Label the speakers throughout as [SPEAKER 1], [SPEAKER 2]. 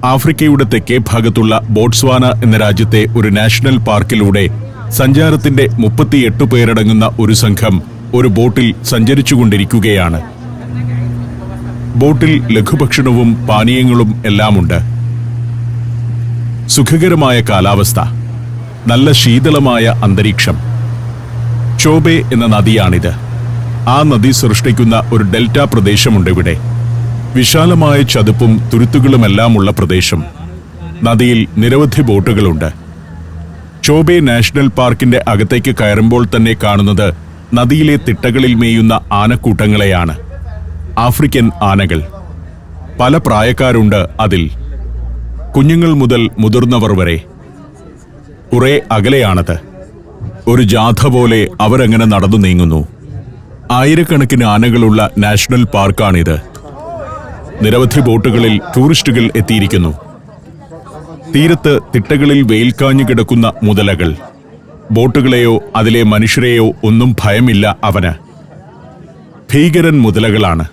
[SPEAKER 1] ആഫ്രിക്കയുടെ തെക്കേ ഭാഗത്തുള്ള ബോട്സ്വാന എന്ന രാജ്യത്തെ ഒരു നാഷണൽ പാർക്കിലൂടെ സഞ്ചാരത്തിന്റെ 38 പേരടങ്ങുന്ന ഒരു സംഘം ഒരു ബോട്ടിൽ സഞ്ചരിച്ചുകൊണ്ടിരിക്കുകയാണ്. ബോട്ടിൽ ലഘുഭക്ഷണവും പാനീയങ്ങളും എല്ലാമുണ്ട്. സുഖകരമായ കാലാവസ്ഥ, നല്ല ശീതളമായ അന്തരീക്ഷം. ചോബെ എന്ന നദിയാണിത്. ആ നദി സൃഷ്ടിക്കുന്ന ഒരു ഡെൽറ്റ പ്രദേശമുണ്ട് ഇവിടെ. വിശാലമായ ചതുപ്പും തുരുത്തുകളുമെല്ലാമുള്ള പ്രദേശം. നദിയിൽ നിരവധി ബോട്ടുകളുണ്ട്. ചോബെ നാഷണൽ പാർക്കിന്റെ അകത്തേക്ക് കയറുമ്പോൾ തന്നെ കാണുന്നത് നദിയിലെ തിട്ടകളിൽ മേയുന്ന ആനക്കൂട്ടങ്ങളെയാണ്. ആഫ്രിക്കൻ ആനകൾ. പല പ്രായക്കാരുണ്ട് അതിൽ, കുഞ്ഞുങ്ങൾ മുതൽ മുതിർന്നവർ വരെ. കുറെ അകലെയാണത്. ഒരു ജാഥ പോലെ അവരങ്ങനെ നടന്നു നീങ്ങുന്നു. ആയിരക്കണക്കിന് ആനകളുള്ള നാഷണൽ പാർക്കാണിത്. നിരവധി ബോട്ടുകളിൽ ടൂറിസ്റ്റുകൾ എത്തിയിരിക്കുന്നു. തീരത്ത് തിട്ടകളിൽ വെയിൽക്കാഞ്ഞു കിടക്കുന്ന മുതലകൾ. ബോട്ടുകളെയോ അതിലെ മനുഷ്യരെയോ ഒന്നും ഭയമില്ല അവന്. ഭീകരൻ മുതലകളാണ്.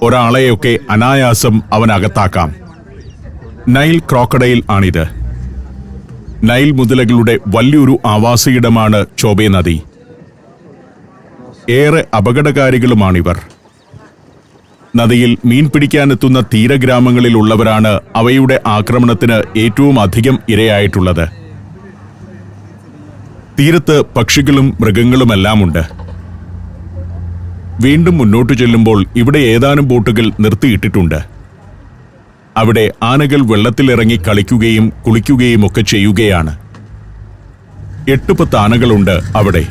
[SPEAKER 1] ഒരാളെയൊക്കെ അനായാസം അവനകത്താക്കാം. നൈൽ ക്രോക്കഡൈൽ ആണിത്. നൈൽ മുതലകളുടെ വലിയൊരു ആവാസയിടമാണ് ചോബെ നദി. ഏറെ അപകടകാരികളുമാണിവർ. നദിയിൽ മീൻ പിടിക്കാനെത്തുന്ന തീരഗ്രാമങ്ങളിലുള്ളവരാണ് അവയുടെ ആക്രമണത്തിന് ഏറ്റവും അധികം ഇരയായിട്ടുള്ളത്. തീരത്ത് പക്ഷികളും മൃഗങ്ങളുമെല്ലാമുണ്ട്. വീണ്ടും മുന്നോട്ടു ചെല്ലുമ്പോൾ ഇവിടെ ഏതാനും ബോട്ടുകൾ നിർത്തിയിട്ടിട്ടുണ്ട്. അവിടെ ആനകൾ വെള്ളത്തിലിറങ്ങി കളിക്കുകയും കുളിക്കുകയും ഒക്കെ ചെയ്യുകയാണ്. 8-10 ആനകളുണ്ട് അവിടെ,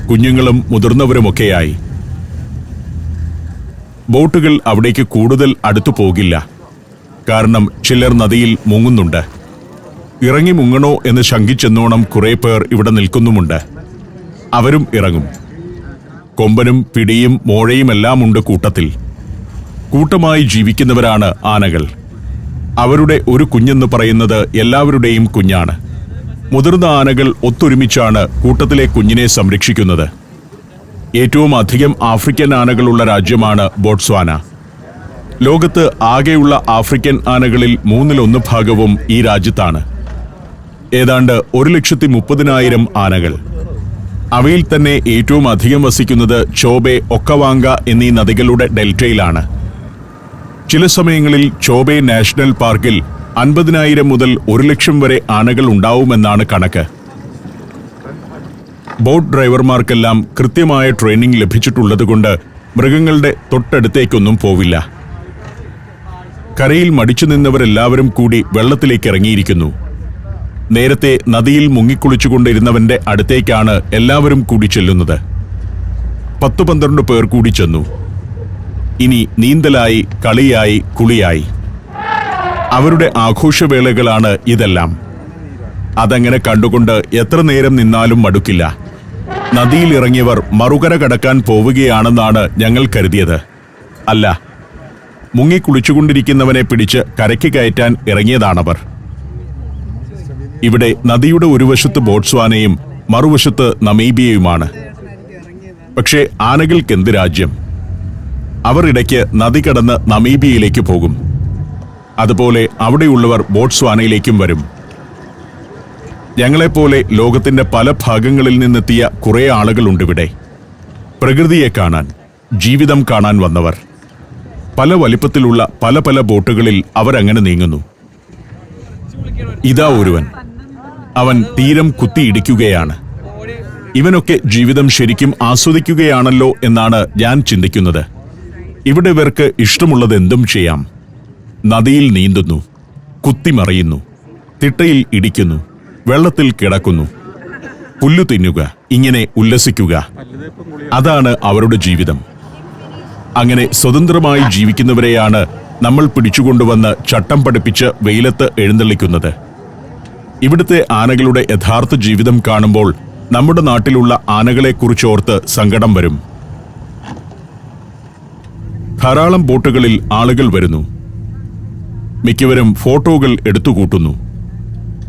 [SPEAKER 1] കുഞ്ഞുങ്ങളും മുതിർന്നവരുമൊക്കെയായി. ബോട്ടുകൾ അവിടേക്ക് കൂടുതൽ അടുത്തു പോകില്ല. കാരണം ചിലർ നദിയിൽ മുങ്ങുന്നുണ്ട്. ഇറങ്ങി മുങ്ങണോ എന്ന് ശങ്കിച്ചെന്നോണം കുറെ പേർ ഇവിടെ നിൽക്കുന്നുമുണ്ട്. അവരും ഇറങ്ങും. കൊമ്പനും പിടിയും മോഴയുമെല്ലാമുണ്ട് കൂട്ടത്തിൽ. കൂട്ടമായി ജീവിക്കുന്നവരാണ് ആനകൾ. അവരുടെ ഒരു കുഞ്ഞെന്ന് പറയുന്നത് എല്ലാവരുടെയും കുഞ്ഞാണ്. മുതിർന്ന ആനകൾ ഒത്തൊരുമിച്ചാണ് കൂട്ടത്തിലെ കുഞ്ഞിനെ സംരക്ഷിക്കുന്നത്. ഏറ്റവും അധികം ആഫ്രിക്കൻ ആനകളുള്ള രാജ്യമാണ് ബോട്സ്വാന. ലോകത്ത് ആകെയുള്ള ആഫ്രിക്കൻ ആനകളിൽ 1/3 ഈ രാജ്യത്താണ്. ഏതാണ്ട് 1,30,000 ആനകൾ. അവയിൽ തന്നെ ഏറ്റവും അധികം വസിക്കുന്നത് ചോബെ, ഒക്കവാങ്ക എന്നീ നദികളുടെ ഡെൽറ്റയിലാണ്. ചില സമയങ്ങളിൽ ചോബെ നാഷണൽ പാർക്കിൽ 50,000 മുതൽ 1,00,000 വരെ ആനകൾ ഉണ്ടാവുമെന്നാണ് കണക്ക്. ബോട്ട് ഡ്രൈവർമാർക്കെല്ലാം കൃത്യമായ ട്രെയിനിംഗ് ലഭിച്ചിട്ടുള്ളതുകൊണ്ട് മൃഗങ്ങളുടെ തൊട്ടടുത്തേക്കൊന്നും പോവില്ല. കരയിൽ മടിച്ചു നിന്നവരെല്ലാവരും കൂടി വെള്ളത്തിലേക്ക് ഇറങ്ങിയിരിക്കുന്നു. നേരത്തെ നദിയിൽ മുങ്ങിക്കുളിച്ചുകൊണ്ടിരുന്നവന്റെ അടുത്തേക്കാണ് എല്ലാവരും കൂടി ചെല്ലുന്നത്. 10-12 പേർ കൂടി ചെന്നു. ഇനി നീന്തലായി, കളിയായി, കുളിയായി. അവരുടെ ആഘോഷവേളകളാണ് ഇതെല്ലാം. അതങ്ങനെ കണ്ടുകൊണ്ട് എത്ര നേരം നിന്നാലും മടുക്കില്ല. നദിയിലിറങ്ങിയവർ മറുകര കടക്കാൻ പോവുകയാണെന്നാണ് ഞങ്ങൾ കരുതിയത്. അല്ല, മുങ്ങിക്കുളിച്ചുകൊണ്ടിരിക്കുന്നവനെ പിടിച്ച് കരയ്ക്ക് കയറ്റാൻ ഇറങ്ങിയതാണവർ. ഇവിടെ നദിയുടെ ഒരു വശത്ത് ബോട്സ്വാനയും മറുവശത്ത് നമീബിയയുമാണ്. പക്ഷേ ആനകൾക്കെന്ത് രാജ്യം! അവർ ഇടയ്ക്ക് നദി കടന്ന് നമീബിയയിലേക്ക് പോകും. അതുപോലെ അവിടെയുള്ളവർ ബോട്സ്വാനയിലേക്കും വരും. ഞങ്ങളെപ്പോലെ ലോകത്തിന്റെ പല ഭാഗങ്ങളിൽ നിന്നെത്തിയ കുറെ ആളുകളുണ്ടിവിടെ. പ്രകൃതിയെ കാണാൻ, ജീവിതം കാണാൻ വന്നവർ. പല വലിപ്പത്തിലുള്ള പല പല ബോട്ടുകളിൽ അവരങ്ങനെ നീങ്ങുന്നു. ഇതാ ഒരുവൻ. അവൻ തീരം കുത്തിയിടിക്കുകയാണ്. ഇവനൊക്കെ ജീവിതം ശരിക്കും ആസ്വദിക്കുകയാണല്ലോ എന്നാണ് ഞാൻ ചിന്തിക്കുന്നത്. ഇവിടെ ഇവർക്ക് ഇഷ്ടമുള്ളത് എന്തും ചെയ്യാം. നദിയിൽ നീന്തുന്നു, കുത്തിമറിയുന്നു, തിട്ടയിൽ ഇടിക്കുന്നു, വെള്ളത്തിൽ കിടക്കുന്നു, പുല്ലു തിന്നുക, ഇങ്ങനെ ഉല്ലസിക്കുക. അതാണ് അവരുടെ ജീവിതം. അങ്ങനെ സ്വതന്ത്രമായി ജീവിക്കുന്നവരെയാണ് നമ്മൾ പിടിച്ചുകൊണ്ടുവന്ന് ചട്ടം പഠിപ്പിച്ച് വെയിലത്ത് എഴുന്നള്ളിക്കുന്നത്. ഇവിടുത്തെ ആനകളുടെ യഥാർത്ഥ ജീവിതം കാണുമ്പോൾ നമ്മുടെ നാട്ടിലുള്ള ആനകളെക്കുറിച്ചോർത്ത് സങ്കടം വരും. ധാരാളം ബോട്ടുകളിൽ ആളുകൾ വരുന്നു. മിക്കവരും ഫോട്ടോകൾ എടുത്തുകൂട്ടുന്നു.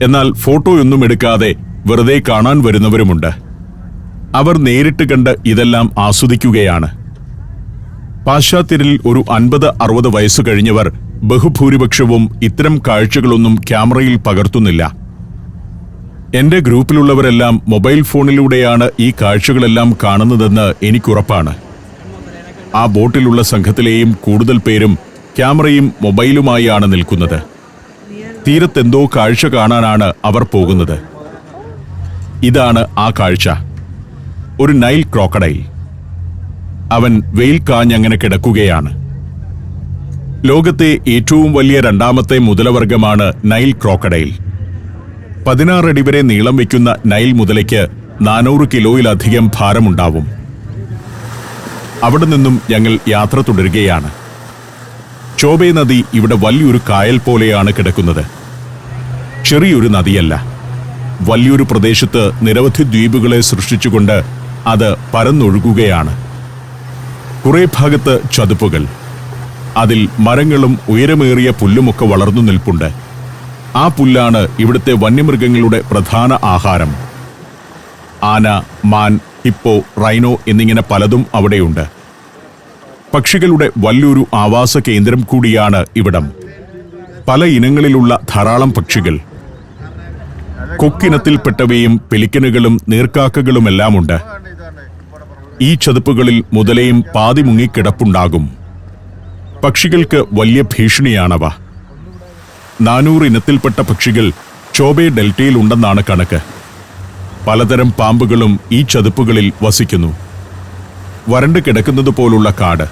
[SPEAKER 1] എന്നാൽ ഫോട്ടോയൊന്നും എടുക്കാതെ വെറുതെ കാണാൻ വരുന്നവരുമുണ്ട്. അവർ നേരിട്ട് കണ്ട് ഇതെല്ലാം ആസ്വദിക്കുകയാണ്. പാശ്ചാത്യരിൽ ഒരു 50-60 വയസ്സു കഴിഞ്ഞവർ ബഹുഭൂരിപക്ഷവും ഇത്തരം കാഴ്ചകളൊന്നും ക്യാമറയിൽ പകർത്തുന്നില്ല. എന്റെ ഗ്രൂപ്പിലുള്ളവരെല്ലാം മൊബൈൽ ഫോണിലൂടെയാണ് ഈ കാഴ്ചകളെല്ലാം കാണുന്നതെന്ന് എനിക്കുറപ്പാണ്. ആ ബോട്ടിലുള്ള സംഘത്തിലെയും കൂടുതൽ പേരും ക്യാമറയും മൊബൈലുമായാണ് നിൽക്കുന്നത്. തീരത്തെന്തോ കാഴ്ച കാണാനാണ് അവർ പോകുന്നത്. ഇതാണ് ആ കാഴ്ച. ഒരു നൈൽ ക്രോക്കഡൈൽ. അവൻ വെയിൽ കാഞ്ഞങ്ങനെ കിടക്കുകയാണ്. ലോകത്തെ ഏറ്റവും വലിയ രണ്ടാമത്തെ മുതലവർഗമാണ് നൈൽ ക്രോക്കഡൈൽ. 16 അടി വരെ നീളം വയ്ക്കുന്ന നൈൽ മുതലയ്ക്ക് 400 കിലോയിലധികം ഭാരമുണ്ടാവും. അവിടെ നിന്നും ഞങ്ങൾ യാത്ര തുടരുകയാണ്. ചോബെ നദി ഇവിടെ വലിയൊരു കായൽ പോലെയാണ് കിടക്കുന്നത്. ചെറിയൊരു നദിയല്ല. വലിയൊരു പ്രദേശത്ത് നിരവധി ദ്വീപുകളെ സൃഷ്ടിച്ചുകൊണ്ട് അത് പരന്നൊഴുകുകയാണ്. കുറേ ഭാഗത്ത് ചതുപ്പുകൾ. അതിൽ മരങ്ങളും ഉയരമേറിയ പുല്ലുമൊക്കെ വളർന്നു നിൽപ്പുണ്ട്. ആ പുല്ലാണ് ഇവിടുത്തെ വന്യമൃഗങ്ങളുടെ പ്രധാന ആഹാരം. ആന, മാൻ, ഹിപ്പോ, റൈനോ എന്നിങ്ങനെ പലതും അവിടെയുണ്ട്. പക്ഷികളുടെ വലിയൊരു ആവാസ കേന്ദ്രം കൂടിയാണ് ഇവിടം. പല ഇനങ്ങളിലുള്ള ധാരാളം പക്ഷികൾ. കൊക്കിനത്തിൽപ്പെട്ടവയും പെലിക്കനുകളും നീർക്കാക്കകളുമെല്ലാമുണ്ട്. ഈ ചതുപ്പുകളിൽ മുതലയും പാതി മുങ്ങിക്കിടപ്പുണ്ടാകും. പക്ഷികൾക്ക് വലിയ ഭീഷണിയാണവ. 400 ഇനത്തിൽപ്പെട്ട പക്ഷികൾ ചോബെ ഡെൽറ്റയിലുണ്ടെന്നാണ് കണക്ക്. പലതരം പാമ്പുകളും ഈ ചതുപ്പുകളിൽ വസിക്കുന്നു. വരണ്ട് കിടക്കുന്നത് പോലുള്ള കാട്.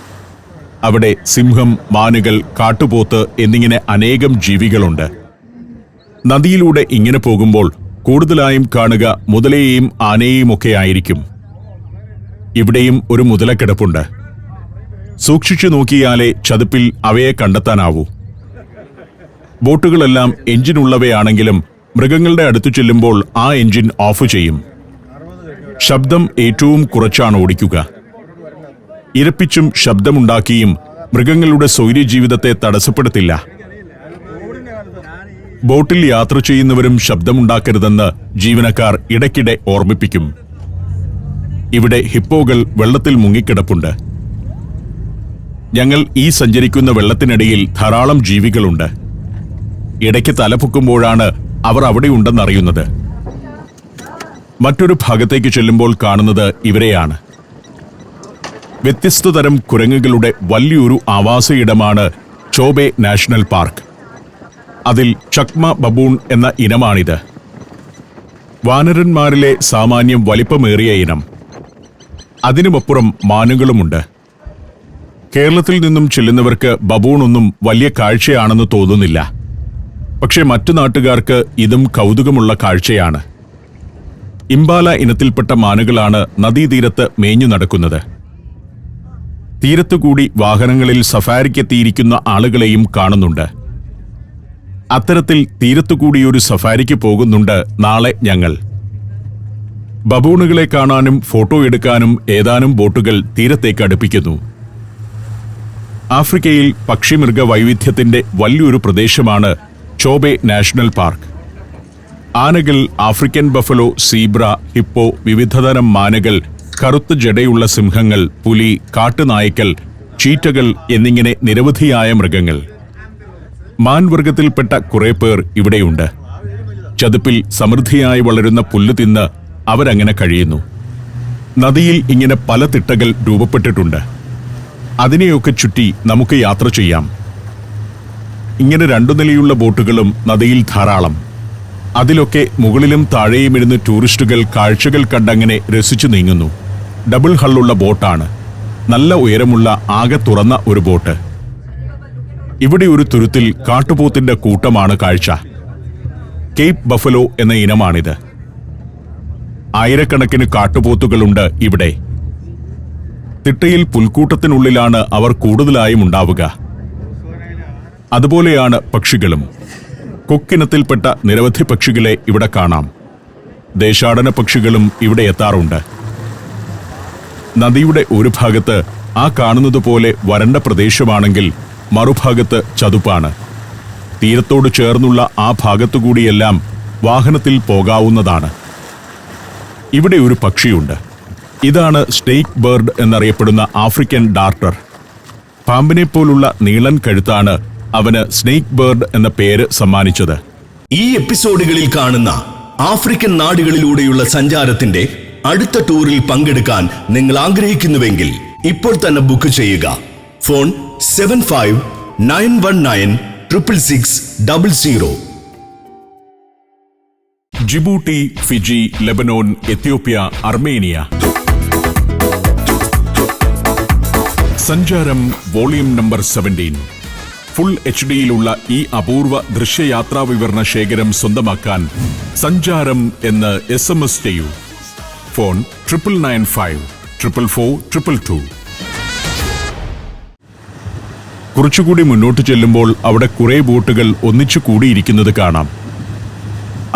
[SPEAKER 1] അവിടെ സിംഹം, മാനുകൾ, കാട്ടുപോത്ത് എന്നിങ്ങനെ അനേകം ജീവികളുണ്ട്. നദിയിലൂടെ ഇങ്ങനെ പോകുമ്പോൾ കൂടുതലായും കാണുക മുതലയെയും ആനയെയുമൊക്കെ ആയിരിക്കും. ഇവിടെയും ഒരു മുതലക്കിടപ്പുണ്ട്. സൂക്ഷിച്ചു നോക്കിയാലേ ചതുപ്പിൽ അവയെ കണ്ടെത്താനാവൂ. ബോട്ടുകളെല്ലാം എഞ്ചിനുള്ളവയാണെങ്കിലും മൃഗങ്ങളുടെ അടുത്തു ചെല്ലുമ്പോൾ ആ എഞ്ചിൻ ഓഫ് ചെയ്യും. ശബ്ദം ഏറ്റവും കുറച്ചാണ് ഓടിക്കുക. ഇരപ്പിച്ചും ശബ്ദമുണ്ടാക്കിയും മൃഗങ്ങളുടെ സ്വൈര്യജീവിതത്തെ തടസ്സപ്പെടുത്തില്ല. ബോട്ടിൽ യാത്ര ചെയ്യുന്നവരും ശബ്ദമുണ്ടാക്കരുതെന്ന് ജീവനക്കാർ ഇടയ്ക്കിടെ ഓർമ്മിപ്പിക്കും. ഇവിടെ ഹിപ്പോകൾ വെള്ളത്തിൽ മുങ്ങിക്കിടപ്പുണ്ട്. ഞങ്ങൾ ഈ സഞ്ചരിക്കുന്ന വെള്ളത്തിനിടയിൽ ധാരാളം ജീവികളുണ്ട്. ഇടയ്ക്ക് തലപൊക്കുമ്പോഴാണ് അവർ അവിടെയുണ്ടെന്നറിയുന്നത്. മറ്റൊരു ഭാഗത്തേക്ക് ചെല്ലുമ്പോൾ കാണുന്നത് ഇവരെയാണ്. വ്യത്യസ്ത തരം കുരങ്ങുകളുടെ വലിയൊരു ആവാസയിടമാണ് ചോബെ നാഷണൽ പാർക്ക്. അതിൽ ചക്മ ബബൂൺ എന്ന ഇനമാണിത്. വാനരന്മാരിലെ സാമാന്യം വലിപ്പമേറിയ ഇനം. അതിനുമപ്പുറം മാനുകളുമുണ്ട്. കേരളത്തിൽ നിന്നും ചെല്ലുന്നവർക്ക് ബബൂണൊന്നും വലിയ കാഴ്ചയാണെന്ന് തോന്നുന്നില്ല. പക്ഷേ മറ്റു നാട്ടുകാർക്ക് ഇതും കൗതുകമുള്ള കാഴ്ചയാണ്. ഇംബാല ഇനത്തിൽപ്പെട്ട മാനുകളാണ് നദീതീരത്ത് മേഞ്ഞു നടക്കുന്നത്. തീരത്തുകൂടി വാഹനങ്ങളിൽ സഫാരിക്കെത്തിയിരിക്കുന്ന ആളുകളെയും കാണുന്നുണ്ട്. അത്തരത്തിൽ തീരത്തുകൂടി ഒരു സഫാരിക്ക് പോകുന്നുണ്ട് നാളെ ഞങ്ങൾ. ബബൂണുകളെ കാണാനും ഫോട്ടോ എടുക്കാനും ഏതാനും ബോട്ടുകൾ തീരത്തേക്ക് അടുപ്പിക്കുന്നു. ആഫ്രിക്കയിൽ പക്ഷിമൃഗ വൈവിധ്യത്തിന്റെ വലിയൊരു പ്രദേശമാണ് ചോബെ നാഷണൽ പാർക്ക്. ആനകൾ, ആഫ്രിക്കൻ ബഫലോ, സീബ്ര, ഹിപ്പോ, വിവിധതരം മാനുകൾ, കറുത്ത ജടയുള്ള സിംഹങ്ങൾ, പുലി, കാട്ടുനായ്ക്കൾ, ചീറ്റകൾ എന്നിങ്ങനെ നിരവധിയായ മൃഗങ്ങൾ. മാൻവർഗത്തിൽപ്പെട്ട കുറെ പേർ ഇവിടെയുണ്ട്. ചതുപ്പിൽ സമൃദ്ധിയായി വളരുന്ന പുല്ല് തിന്ന് അവരങ്ങനെ കഴിയുന്നു. നദിയിൽ ഇങ്ങനെ പല തിട്ടകൾ രൂപപ്പെട്ടിട്ടുണ്ട്. അതിനെയൊക്കെ ചുറ്റി നമുക്ക് യാത്ര ചെയ്യാം. ഇങ്ങനെ 2 നിലയുള്ള ബോട്ടുകളും നദിയിൽ ധാരാളം. അതിലൊക്കെ മുകളിലും താഴെയുമിരുന്ന് ടൂറിസ്റ്റുകൾ കാഴ്ചകൾ കണ്ടങ്ങനെ രസിച്ചു നീങ്ങുന്നു. ഡബിൾ ഹള്ളുള്ള ബോട്ടാണ്. നല്ല ഉയരമുള്ള ആകെ തുറന്ന ഒരു ബോട്ട്. ഇവിടെ ഒരു തുരുത്തിൽ കാട്ടുപോത്തിന്റെ കൂട്ടമാണ് കാഴ്ച. കേപ്പ് ബഫലോ എന്ന ഇനമാണിത്. ആയിരക്കണക്കിന് കാട്ടുപോത്തുകളുണ്ട് ഇവിടെ. തിട്ടയിൽ പുൽക്കൂട്ടത്തിനുള്ളിലാണ് അവർ കൂടുതലായും ഉണ്ടാവുക. അതുപോലെയാണ് പക്ഷികളും. കൊക്കിനത്തിൽപ്പെട്ട നിരവധി പക്ഷികളെ ഇവിടെ കാണാം. ദേശാടന പക്ഷികളും ഇവിടെ എത്താറുണ്ട്. നദിയുടെ ഒരു ഭാഗത്ത് ആ കാണുന്നതുപോലെ വരണ്ട പ്രദേശമാണെങ്കിൽ മറുഭാഗത്ത് ചതുപ്പാണ്. തീരത്തോട് ചേർന്നുള്ള ആ ഭാഗത്തുകൂടിയെല്ലാം വാഹനത്തിൽ പോകാവുന്നതാണ്. ഇവിടെ ഒരു പക്ഷിയുണ്ട്. ഇതാണ് സ്നേക്ക് ബേർഡ് എന്നറിയപ്പെടുന്ന ആഫ്രിക്കൻ ഡാർട്ടർ. പാമ്പിനെപ്പോലുള്ള നീളൻ കഴുത്താണ് അവന് സ്നേക്ക് ബേർഡ് എന്ന പേര് സമ്മാനിച്ചത്.
[SPEAKER 2] ഈ എപ്പിസോഡുകളിൽ കാണുന്ന ആഫ്രിക്കൻ നാടുകളിലൂടെയുള്ള സഞ്ചാരത്തിന്റെ അടുത്ത ടൂറിൽ പങ്കെടുക്കാൻ നിങ്ങൾ ആഗ്രഹിക്കുന്നുവെങ്കിൽ ഇപ്പോൾ തന്നെ ബുക്ക് ചെയ്യുക. Phone 7591966600.
[SPEAKER 1] Djibouti, Fiji, Lebanon, Ethiopia, Armenia. സഞ്ചാരം വോളിയം നമ്പർ 17. ഫുൾ HD-യിലുള്ള ഈ അപൂർവ ദൃശ്യയാത്രാ വിവരണ ശേഖരം സ്വന്തമാക്കാൻ സഞ്ചാരം എന്ന് SMS ചെയ്യൂ. ഫോൺ 9995 444 222. കുറച്ചുകൂടി മുന്നോട്ട് ചെല്ലുമ്പോൾ അവിടെ കുറെ ബോട്ടുകൾ ഒന്നിച്ചു കൂടിയിരിക്കുന്നത് കാണാം.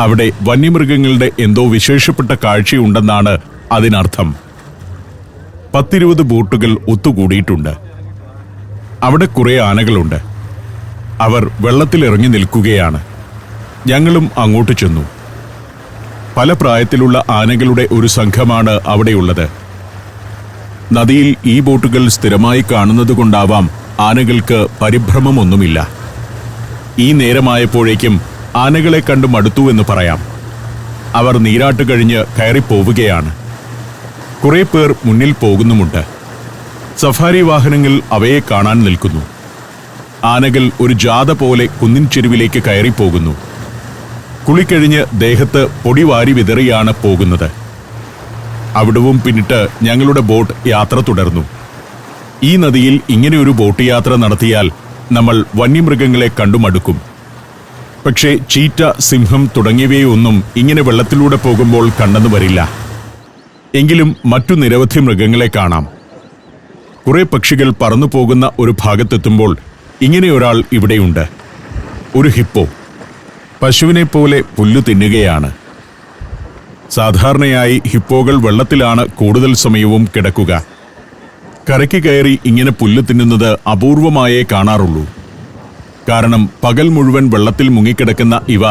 [SPEAKER 1] അവിടെ വന്യമൃഗങ്ങളുടെ എന്തോ വിശേഷപ്പെട്ട കാഴ്ചയുണ്ടെന്നാണ് അതിനർത്ഥം. 10-20 ബോട്ടുകൾ ഒത്തുകൂടിയിട്ടുണ്ട്. അവിടെ കുറെ ആനകളുണ്ട്. അവർ വെള്ളത്തിലിറങ്ങി നിൽക്കുകയാണ്. ഞങ്ങളും അങ്ങോട്ട് ചെന്നു. പല പ്രായത്തിലുള്ള ആനകളുടെ ഒരു സംഘമാണ് അവിടെയുള്ളത്. നദിയിൽ ഈ ബോട്ടുകൾ സ്ഥിരമായി കാണുന്നത് കൊണ്ടാവാം ആനകൾക്ക് പരിഭ്രമമൊന്നുമില്ല. ഈ നേരമായപ്പോഴേക്കും ആനകളെ കണ്ടു മടുത്തു എന്ന് പറയാം. അവർ നീരാട്ട് കഴിഞ്ഞ് കയറിപ്പോവുകയാണ്. കുറെ പേർ മുന്നിൽ പോകുന്നുമുണ്ട്. സഫാരി വാഹനങ്ങൾ അവയെ കാണാൻ നിൽക്കുന്നു. ആനകൾ ഒരു ജാഥ പോലെ കുന്നിൻ ചെരുവിലേക്ക് കയറിപ്പോകുന്നു. കുളിക്കഴിഞ്ഞ് ദേഹത്ത് പൊടി വാരി വിതറിയാണ് പോകുന്നത്. അവിടവും പിന്നിട്ട് ഞങ്ങളുടെ ബോട്ട് യാത്ര തുടർന്നു. ഈ നദിയിൽ ഇങ്ങനെയൊരു ബോട്ട് യാത്ര നടത്തിയാൽ നമ്മൾ വന്യമൃഗങ്ങളെ കണ്ടുമടുക്കും. പക്ഷേ ചീറ്റ, സിംഹം തുടങ്ങിയവയൊന്നും ഇങ്ങനെ വെള്ളത്തിലൂടെ പോകുമ്പോൾ കണ്ടെന്നു വരില്ല. എങ്കിലും മറ്റു നിരവധി മൃഗങ്ങളെ കാണാം. കുറെ പക്ഷികൾ പറന്നു പോകുന്ന ഒരു ഭാഗത്തെത്തുമ്പോൾ ഇങ്ങനെയൊരാൾ ഇവിടെയുണ്ട്. ഒരു ഹിപ്പോ പശുവിനെ പോലെ പുല്ലു തിന്നുകയാണ്. സാധാരണയായി ഹിപ്പോകൾ വെള്ളത്തിലാണ് കൂടുതൽ സമയവും കിടക്കുക. കരയ്ക്ക് കയറി ഇങ്ങനെ പുല്ല് തിന്നുന്നത് അപൂർവമായേ കാണാറുള്ളൂ. കാരണം പകൽ മുഴുവൻ വെള്ളത്തിൽ മുങ്ങിക്കിടക്കുന്ന ഇവ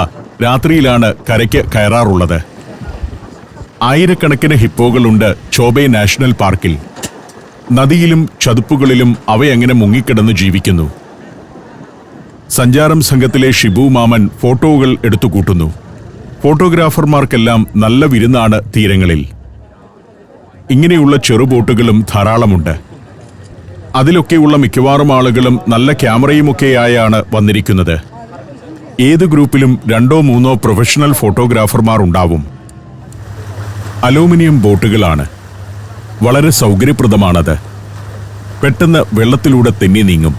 [SPEAKER 1] രാത്രിയിലാണ് കരയ്ക്ക് കയറാറുള്ളത്. ആയിരക്കണക്കിന് ഹിപ്പോകളുണ്ട് ചോബെ നാഷണൽ പാർക്കിൽ. നദിയിലും ചതുപ്പുകളിലും അവയങ്ങനെ മുങ്ങിക്കിടന്ന് ജീവിക്കുന്നു. സഞ്ചാരം സംഘത്തിലെ ഷിബു മാമൻ ഫോട്ടോകൾ എടുത്തുകൂട്ടുന്നു. ഫോട്ടോഗ്രാഫർമാർക്കെല്ലാം നല്ല വിരുന്നാണ് തീരങ്ങളിൽ. ഇങ്ങനെയുള്ള ചെറുബോട്ടുകളും ധാരാളമുണ്ട്. അതിലൊക്കെയുള്ള മിക്കവാറും ആളുകളും നല്ല ക്യാമറയുമൊക്കെയായാണ് വന്നിരിക്കുന്നത്. ഏത് ഗ്രൂപ്പിലും 2-3 പ്രൊഫഷണൽ ഫോട്ടോഗ്രാഫർമാർ ഉണ്ടാവും. അലൂമിനിയം ബോട്ടുകളാണ്. വളരെ സൗകര്യപ്രദമാണത്. പെട്ടെന്ന് വെള്ളത്തിലൂടെ തെന്നി നീങ്ങും.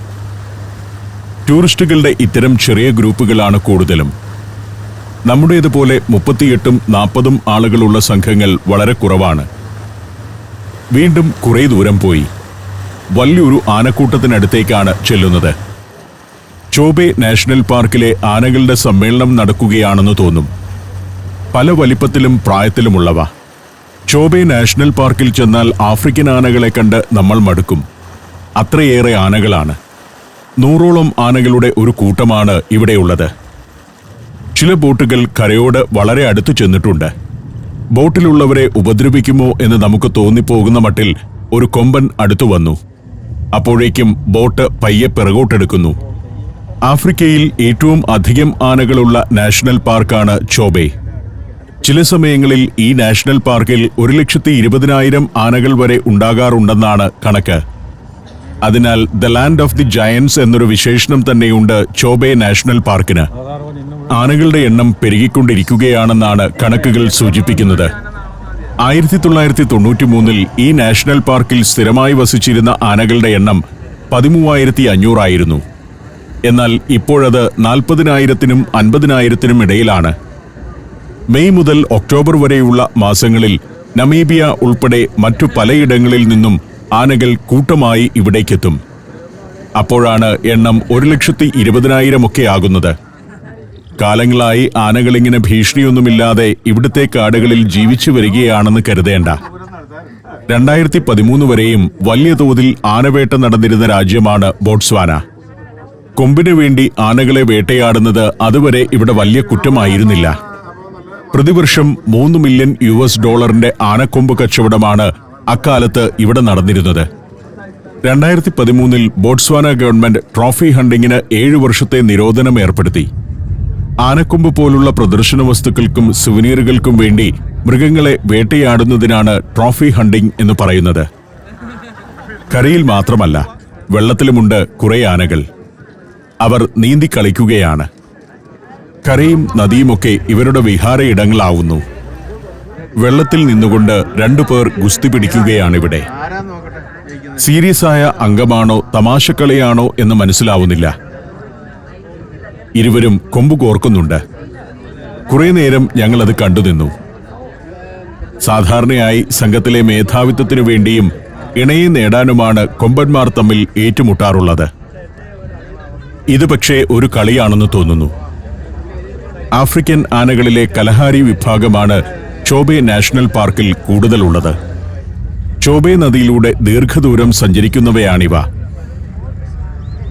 [SPEAKER 1] ടൂറിസ്റ്റുകളുടെ ഇത്തരം ചെറിയ ഗ്രൂപ്പുകളാണ് കൂടുതലും. നമ്മുടേതുപോലെ 38-40 ആളുകളുള്ള സംഘങ്ങൾ വളരെ കുറവാണ്. വീണ്ടും കുറേ ദൂരം പോയി വലിയൊരു ആനക്കൂട്ടത്തിനടുത്തേക്കാണ് ചെല്ലുന്നത്. ചോബെ നാഷണൽ പാർക്കിലെ ആനകളുടെ സമ്മേളനം നടക്കുകയാണെന്ന് തോന്നും. പല വലിപ്പത്തിലും പ്രായത്തിലുമുള്ളവ. ചോബെ നാഷണൽ പാർക്കിൽ ചെന്നാൽ ആഫ്രിക്കൻ ആനകളെ കണ്ട് നമ്മൾ മടുക്കും. അത്രയേറെ ആനകളാണ്. 100ഓളം ആനകളുടെ ഒരു കൂട്ടമാണ് ഇവിടെയുള്ളത്. ചില ബോട്ടുകൾ കരയോട് വളരെ അടുത്ത് ചെന്നിട്ടുണ്ട്. ബോട്ടിലുള്ളവരെ ഉപദ്രവിക്കുമോ എന്ന് നമുക്ക് തോന്നിപ്പോകുന്ന മട്ടിൽ ഒരു കൊമ്പൻ അടുത്തു വന്നു. അപ്പോഴേക്കും ബോട്ട് പയ്യെ പിറകോട്ടെടുക്കുന്നു. ആഫ്രിക്കയിൽ ഏറ്റവും അധികം ആനകളുള്ള നാഷണൽ പാർക്കാണ് ചോബെ. ചില സമയങ്ങളിൽ ഈ നാഷണൽ പാർക്കിൽ 1,20,000 ആനകൾ വരെ ഉണ്ടാകാറുണ്ടെന്നാണ് കണക്ക്. അതിനാൽ the land of the giants എന്നൊരു വിശേഷണം തന്നെയുണ്ട് ചോബെ നാഷണൽ പാർക്കിന്. ആനകളുടെ എണ്ണം പെരുകിക്കൊണ്ടിരിക്കുകയാണെന്നാണ് കണക്കുകൾ സൂചിപ്പിക്കുന്നത്. 1993-ൽ ഈ നാഷണൽ പാർക്കിൽ സ്ഥിരമായി വസിച്ചിരുന്ന ആനകളുടെ എണ്ണം 13,500 ആയിരുന്നു. എന്നാൽ ഇപ്പോഴത് 40,000-നും 50,000-നും ഇടയിലാണ്. മെയ് മുതൽ ഒക്ടോബർ വരെയുള്ള മാസങ്ങളിൽ നമീബിയ ഉൾപ്പെടെ മറ്റു പലയിടങ്ങളിൽ നിന്നും ആനകൾ കൂട്ടമായി ഇവിടേക്കെത്തും. അപ്പോഴാണ് എണ്ണം 1,20,000 ഒക്കെ ആകുന്നത്. കാലങ്ങളായി ആനകളിങ്ങനെ ഭീഷണിയൊന്നുമില്ലാതെ ഇവിടുത്തെ കാടുകളിൽ ജീവിച്ചു വരികയാണെന്ന് കരുതേണ്ട. 2013 വരെയും വലിയ തോതിൽ ആനവേട്ട നടന്നിരുന്ന രാജ്യമാണ് ബോട്സ്വാന. കൊമ്പിനു വേണ്ടി ആനകളെ വേട്ടയാടുന്നത് അതുവരെ ഇവിടെ വലിയ കുറ്റമായിരുന്നില്ല. പ്രതിവർഷം $3 മില്യൺ ആനക്കൊമ്പ് കച്ചവടമാണ് അക്കാലത്ത് ഇവിടെ നടന്നിരുന്നത്. 2013 ബോട്സ്വാന ഗവൺമെന്റ് ട്രോഫി ഹണ്ടിങ്ങിന് 7 വർഷത്തെ നിരോധനം ഏർപ്പെടുത്തി. ആനക്കൊമ്പ് പോലുള്ള പ്രദർശന വസ്തുക്കൾക്കും സുവനീറുകൾക്കും വേണ്ടി മൃഗങ്ങളെ വേട്ടയാടുന്നതിനാണ് ട്രോഫി ഹണ്ടിംഗ് എന്ന് പറയുന്നത്. കരയിൽ മാത്രമല്ല, വെള്ളത്തിലുമുണ്ട് കുറെ ആനകൾ. അവർ നീന്തി കളിക്കുകയാണ്. കരയും നദിയുമൊക്കെ ഇവരുടെ വിഹാര ഇടങ്ങളാവുന്നു. വെള്ളത്തിൽ നിന്നുകൊണ്ട് 2 പേർ ഗുസ്തി പിടിക്കുകയാണിവിടെ. സീരിയസ് ആയ അംഗമാണോ തമാശക്കളിയാണോ എന്ന് മനസ്സിലാവുന്നില്ല. ഇരുവരും കൊമ്പ് കോർക്കുന്നുണ്ട്. കുറെ നേരം ഞങ്ങളത് കണ്ടുനിന്നു. സാധാരണയായി സംഘത്തിലെ മേധാവിത്വത്തിനു വേണ്ടിയും ഇണയെ നേടാനുമാണ് കൊമ്പന്മാർ തമ്മിൽ ഏറ്റുമുട്ടാറുള്ളത്. ഇത് പക്ഷേ ഒരു കളിയാണെന്ന് തോന്നുന്നു. ആഫ്രിക്കൻ ആനകളിലെ കലഹാരി വിഭാഗമാണ് ചോബെ നാഷണൽ പാർക്കിൽ കൂടുതലുള്ളത്. ചോബെ നദിയിലൂടെ ദീർഘദൂരം സഞ്ചരിക്കുന്നവയാണിവ.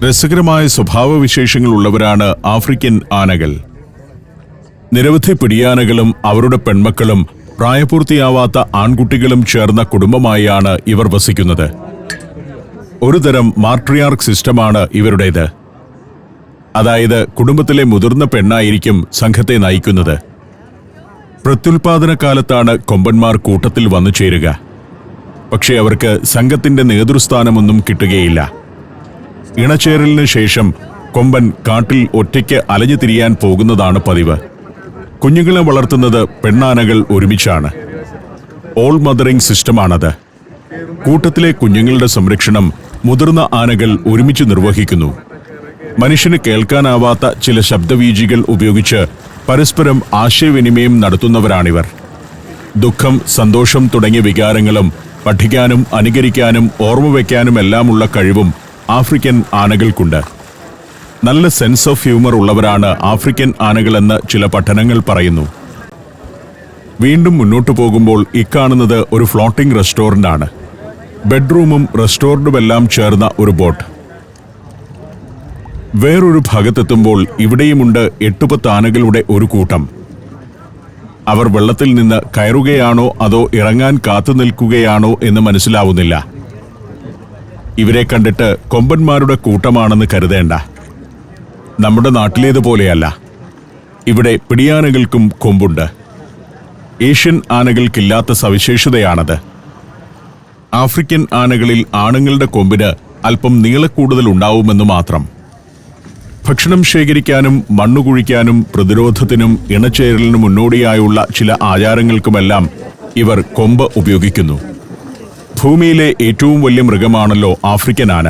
[SPEAKER 1] രസകരമായ സ്വഭാവവിശേഷങ്ങളുള്ളവരാണ് ആഫ്രിക്കൻ ആനകൾ. നിരവധി പിടിയാനകളും അവരുടെ പെൺമക്കളും പ്രായപൂർത്തിയാവാത്ത ആൺകുട്ടികളും ചേർന്ന കുടുംബമായാണ് ഇവർ വസിക്കുന്നത്. ഒരുതരം മാട്രിയാർക്ക് സിസ്റ്റമാണ് ഇവരുടേത്. അതായത് കുടുംബത്തിലെ മുതിർന്ന പെണ്ണായിരിക്കും സംഘത്തെ നയിക്കുന്നത്. പ്രത്യുൽപാദന കാലത്താണ് കൊമ്പന്മാർ കൂട്ടത്തിൽ വന്നു ചേരുക. പക്ഷെ അവർക്ക് സംഘത്തിന്റെ നേതൃസ്ഥാനമൊന്നും കിട്ടുകയില്ല. ഇണചേരലിന് ശേഷം കൊമ്പൻ കാട്ടിൽ ഒറ്റയ്ക്ക് അലഞ്ഞു തിരിയാൻ പോകുന്നതാണ് പതിവ്. കുഞ്ഞുങ്ങളെ വളർത്തുന്നത് പെണ്ണാനകൾ ഒരുമിച്ചാണ്. All mothering സിസ്റ്റമാണത്. കൂട്ടത്തിലെ കുഞ്ഞുങ്ങളുടെ സംരക്ഷണം മുതിർന്ന ആനകൾ ഒരുമിച്ച് നിർവഹിക്കുന്നു. മനുഷ്യന് കേൾക്കാനാവാത്ത ചില ശബ്ദവീചികൾ ഉപയോഗിച്ച് പരസ്പരം ആശയവിനിമയം നടത്തുന്നവരാണിവർ. ദുഃഖം, സന്തോഷം തുടങ്ങിയ വികാരങ്ങളും പഠിക്കാനും അനുകരിക്കാനും ഓർമ്മ വയ്ക്കാനുമെല്ലാമുള്ള കഴിവും ആഫ്രിക്കൻ ആനകൾക്കുണ്ട്. നല്ല സെൻസ് ഓഫ് ഹ്യൂമർ ഉള്ളവരാണ് ആഫ്രിക്കൻ ആനകളെന്ന് ചില പഠനങ്ങൾ പറയുന്നു. വീണ്ടും മുന്നോട്ടു പോകുമ്പോൾ ഇക്കാണുന്നത് ഒരു ഫ്ലോട്ടിംഗ് റെസ്റ്റോറന്റ് ആണ്. ബെഡ്റൂമും റെസ്റ്റോറന്റുമെല്ലാം ചേർന്ന ഒരു ബോട്ട്. വേറൊരു ഭാഗത്തെത്തുമ്പോൾ ഇവിടെയുമുണ്ട് 8-10 ആനകളുടെ ഒരു കൂട്ടം. അവർ വെള്ളത്തിൽ നിന്ന് കയറുകയാണോ അതോ ഇറങ്ങാൻ കാത്തു നിൽക്കുകയാണോ എന്ന് മനസ്സിലാവുന്നില്ല. ഇവരെ കണ്ടിട്ട് കൊമ്പന്മാരുടെ കൂട്ടമാണെന്ന് കരുതേണ്ട. നമ്മുടെ നാട്ടിലേതുപോലെയല്ല. ഇവിടെ പിടിയാനകൾക്കും കൊമ്പുണ്ട്. ഏഷ്യൻ ആനകൾക്കില്ലാത്ത സവിശേഷതയാണത്. ആഫ്രിക്കൻ ആനകളിൽ ആണുങ്ങളുടെ കൊമ്പിന് അല്പം നീളക്കൂടുതൽ ഉണ്ടാവുമെന്ന് മാത്രം. ഭക്ഷണം ശേഖരിക്കാനും മണ്ണുകുഴിക്കാനും പ്രതിരോധത്തിനും ഇണചേരലിനും മുന്നോടിയായുള്ള ചില ആചാരങ്ങൾക്കുമെല്ലാം ഇവർ കൊമ്പ് ഉപയോഗിക്കുന്നു. ഭൂമിയിലെ ഏറ്റവും വലിയ മൃഗമാണല്ലോ ആഫ്രിക്കൻ ആന.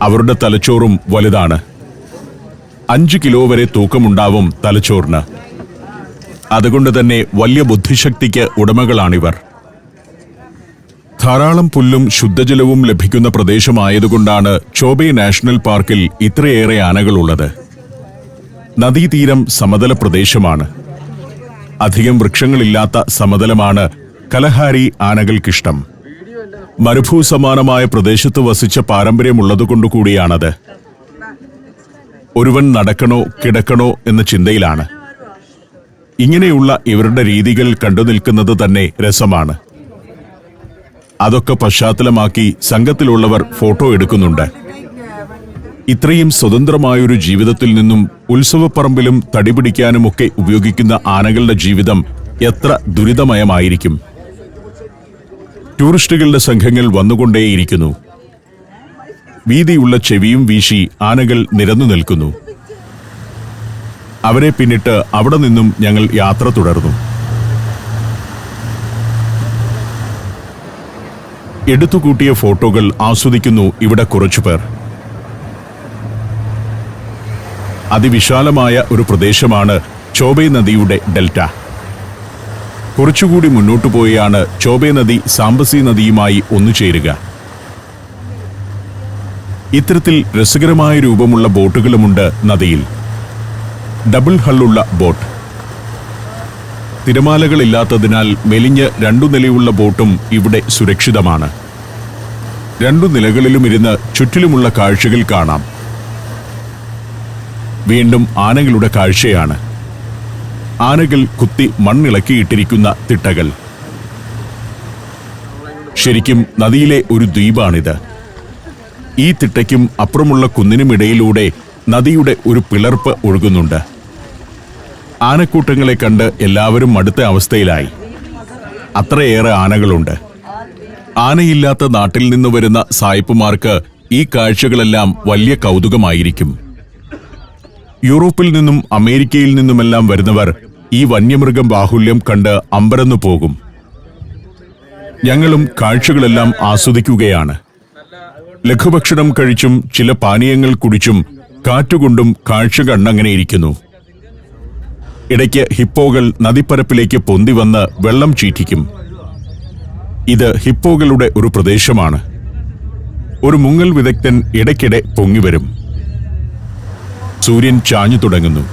[SPEAKER 1] അവരുടെ തലച്ചോറും വലുതാണ്. 5 കിലോ വരെ തൂക്കമുണ്ടാവും തലച്ചോറിന്. അതുകൊണ്ട് തന്നെ വലിയ ബുദ്ധിശക്തിക്ക് ഉടമകളാണിവർ. ധാരാളം പുല്ലും ശുദ്ധജലവും ലഭിക്കുന്ന പ്രദേശമായതുകൊണ്ടാണ് ചോബെ നാഷണൽ പാർക്കിൽ ഇത്രയേറെ ആനകളുള്ളത്. നദീതീരം സമതല പ്രദേശമാണ്. അധികം വൃക്ഷങ്ങളില്ലാത്ത സമതലമാണ് കലഹാരി ആനകൾക്കിഷ്ടം. മരുഭൂസമാനമായ പ്രദേശത്ത് വസിച്ച പാരമ്പര്യമുള്ളതുകൊണ്ടുകൂടിയാണത്. ഒരുവൻ നടക്കണോ കിടക്കണോ എന്ന ചിന്തയിലാണ്. ഇങ്ങനെയുള്ള ഇവരുടെ രീതികൾ കണ്ടു നിൽക്കുന്നത് തന്നെ രസമാണ്. അതൊക്കെ പശ്ചാത്തലമാക്കി സംഘത്തിലുള്ളവർ ഫോട്ടോ എടുക്കുന്നുണ്ട്. ഇത്രയും സ്വതന്ത്രമായൊരു ജീവിതത്തിൽ നിന്നും ഉത്സവപ്പറമ്പിലും തടിപിടിക്കാനുമൊക്കെ ഉപയോഗിക്കുന്ന ആനകളുടെ ജീവിതം എത്ര ദുരിതമയമായിരിക്കും. ടൂറിസ്റ്റുകളുടെ സംഘങ്ങൾ വന്നുകൊണ്ടേയിരിക്കുന്നു. വീതിയുള്ള ചെവിയും വീശി ആനകൾ നിരന്നു നിൽക്കുന്നു. അവരെ പിന്നിട്ട് അവിടെ നിന്നും ഞങ്ങൾ യാത്ര തുടർന്നു. എടുത്തുകൂട്ടിയ ഫോട്ടോകൾ ആസ്വദിക്കുന്നു ഇവിടെ കുറച്ചുപേർ. അതിവിശാലമായ ഒരു പ്രദേശമാണ് ചോബെ നദിയുടെ ഡെൽറ്റ. കുറച്ചുകൂടി മുന്നോട്ടു പോയാണ് ചോബെ നദി സാംബസി നദിയുമായി ഒന്നുചേരുക. ഇത്തരത്തിൽ രസകരമായ രൂപമുള്ള ബോട്ടുകളുമുണ്ട് നദിയിൽ. Double ഹള്ളുള്ള boat. തിരമാലകളില്ലാത്തതിനാൽ മെലിഞ്ഞ് 2 നിലയുള്ള ബോട്ടും ഇവിടെ സുരക്ഷിതമാണ്. 2 നിലകളിലും ഇരുന്ന് ചുറ്റിലുമുള്ള കാഴ്ചകൾ കാണാം. വീണ്ടും ആനകളുടെ കാഴ്ചയാണ്. ആനകൾ കുത്തി മണ്ണിളക്കിയിട്ടിരിക്കുന്ന തിട്ടകൾ. ശരിക്കും നദിയിലെ ഒരു ദ്വീപാണിത്. ഈ തിട്ടയ്ക്കും അപ്പുറമുള്ള കുന്നിനുമിടയിലൂടെ നദിയുടെ ഒരു പിളർപ്പ് ഒഴുകുന്നുണ്ട്. ആനക്കൂട്ടങ്ങളെ കണ്ട് എല്ലാവരും മടുത്ത അവസ്ഥയിലായി. അത്രയേറെ ആനകളുണ്ട്. ആനയില്ലാത്ത നാട്ടിൽ നിന്ന് വരുന്ന സായിപ്പുമാർക്ക് ഈ കാഴ്ചകളെല്ലാം വലിയ കൗതുകമായിരിക്കും. യൂറോപ്പിൽ നിന്നും അമേരിക്കയിൽ നിന്നുമെല്ലാം വരുന്നവർ ഈ വന്യമൃഗം ബാഹുല്യം കണ്ട് അമ്പരന്നു പോകും. ഞങ്ങളും കാഴ്ചകളെല്ലാം ആസ്വദിക്കുകയാണ്. ലഘുഭക്ഷണം കഴിച്ചും ചില പാനീയങ്ങൾ കുടിച്ചും കാറ്റുകൊണ്ടും കാഴ്ച കണ്ടങ്ങനെ ഇരിക്കുന്നു. ഇടയ്ക്ക് ഹിപ്പോകൾ നദിപ്പരപ്പിലേക്ക് പൊന്തി വന്ന് വെള്ളം ചീറ്റിക്കും. ഇത് ഹിപ്പോകളുടെ ഒരു പ്രദേശമാണ്. ഒരു മുങ്ങൽ വിദഗ്ധൻ ഇടയ്ക്കിടെ പൊങ്ങിവരും. സൂര്യൻ ചാഞ്ഞു തുടങ്ങുന്നു.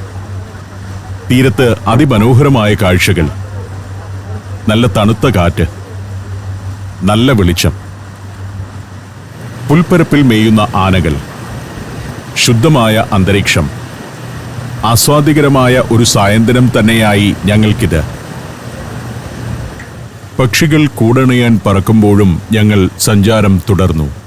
[SPEAKER 1] തീരത്ത് അതിമനോഹരമായ കാഴ്ചകൾ. നല്ല തണുത്ത കാറ്റ്, നല്ല വെളിച്ചം, പുൽപ്പരപ്പിൽ മേയുന്ന ആനകൾ, ശുദ്ധമായ അന്തരീക്ഷം. ആസ്വാദികരമായ ഒരു സായന്തനം തന്നെയായി ഞങ്ങൾക്കിത്. പക്ഷികൾ കൂടണയാൻ പറക്കുമ്പോഴും ഞങ്ങൾ സഞ്ചാരം തുടർന്നു.